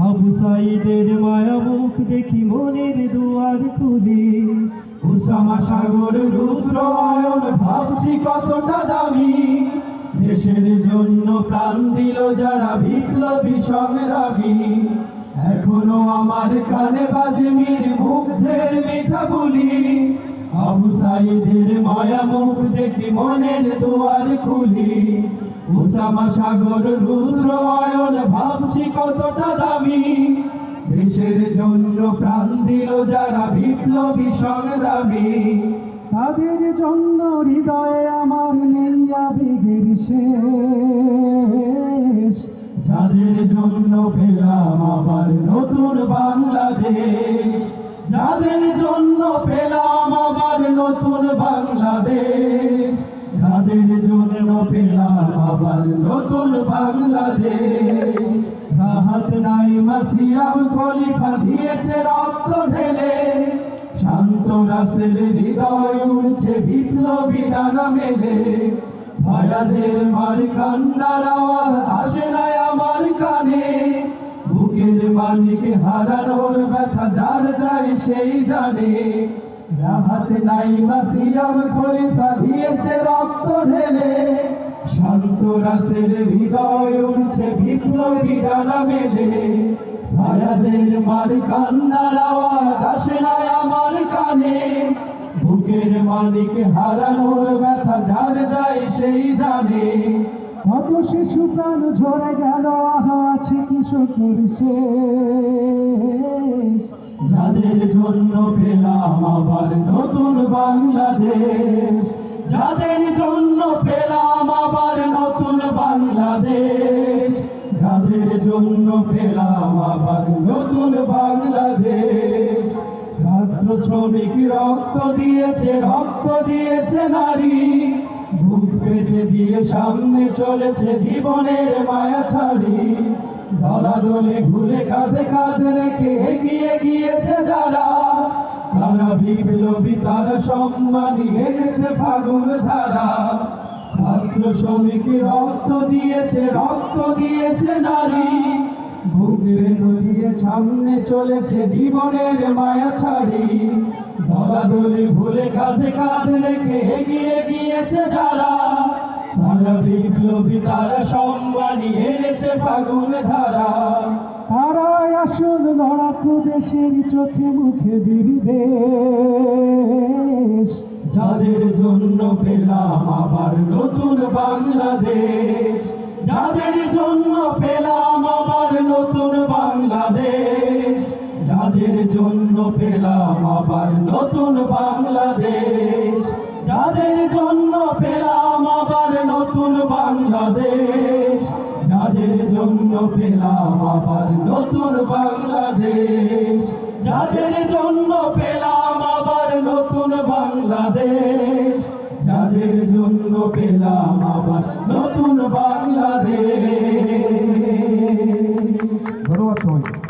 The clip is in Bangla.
আবু সাঈদের মায়া মুখ দেখি মনের দুয়ার খুলি। উসামা সাগর রুদ্র অয়ন ভাবছি কতটা দামি। দেশের জন্য প্রাণ দিল যারা বিপ্লবী সংগ্রামী। এখনো আমার কানে বাজে মীর মুগ্ধের মিঠা বুলি। আবু সাঈদের মায়া মুখ দেখি মনের দুয়ার খুলি। উসামা সাগর রুদ্র অয়ন ভাবছি কতটা দামি। দেশের জন্য প্রাণ দিল যারা বিপ্লবী সংগ্রামী। তাদের জন্য হৃদয়ে আমার নেই আবেগের শেষ। যাদের জন্য পেলাম আবার নতুন বাংলাদেশ। যাদের জন্য পেলাম আবার নতুন বাংলাদেশ। যাদের জন্য পেলাম আবার নতুন বাংলাদেশ। রাহাত নাইমা সিয়াম খলিফা দিয়েছে রক্ত ঢেলে। শান্ত রাসেল হৃদয় উড়ছে বিপ্লবী ডানা মেলে। ভায়াজের মার কান্নার আওয়াজ আসে না আমার কানে। বুকের মালিক হারানোর ব্যথা যার যায় সেই জানে। রাহাত নাইমা সিয়াম খলিফা দিয়েছে রক্ত ঢেলে। শান্ত রাসেল হৃদয় উড়ছে বিপ্লবী ডানা মেলে। ভায়াজের মার কান্নার আওয়াজ আসে না আমার কানে। বুকের মালিক হারানোর ব্যথা যার যায় সেই জানে। কত শিশু প্রাণ ঝরে গেল, আহা আছে কৃষকের শেষ। যাদের জন্য পেলাম আবার নতুন বাংলাদেশ। যাদের জন্য পেলাম আবার নতুন বাংলাদেশ। যাদের জন্য পেলাম আবার নতুন বাংলাদেশ। ছাত্র শ্রমিক রক্ত দিয়েছে নারী। বুক পেতে দিয়ে সামনে চলেছে জীবনের মায়া ছাড়ি। দলাদলে ভুলে কাঁধে কাঁধ রেখে এগিয়ে গিয়েছে যারা। তারা বিপ্লবী, তারা সম্মানী, এনেছে ফাগুন ধারা। ছাত্র শ্রমিক রক্ত দিয়েছে নারী। বুক পেতে দিয়ে সামনে চলেছে জীবনের মায়া ছাড়ি। দলাদলে ভুলে কাঁধে কাঁধ রেখে এগিয়ে গিয়েছে যারা। তারা বিপ্লবী, তারা সম্মানী, এনেছে ফাগুন ধারা। তারাই আসল লড়াকু, দেশের চোখে মুখে বিদেশ। যাদের জন্য পেলাম আবার নতুন বাংলাদেশ। যাদের জন্য পেলাম আবার নতুন বাংলাদেশ। যাদের জন্য পেলাম আবার নতুন বাংলাদেশ। যাদের জন্য পেলাম আবার নতুন বাংলাদেশ। যাদের জন্য পেলাম আবার নতুন বাংলাদেশ। যাদের জন্য পেলাম আবার নতুন বাংলাদেশ। যাদের জন্য পেলাম আবার নতুন বাংলাদেশ। ধন্যবাদ সবাইকে।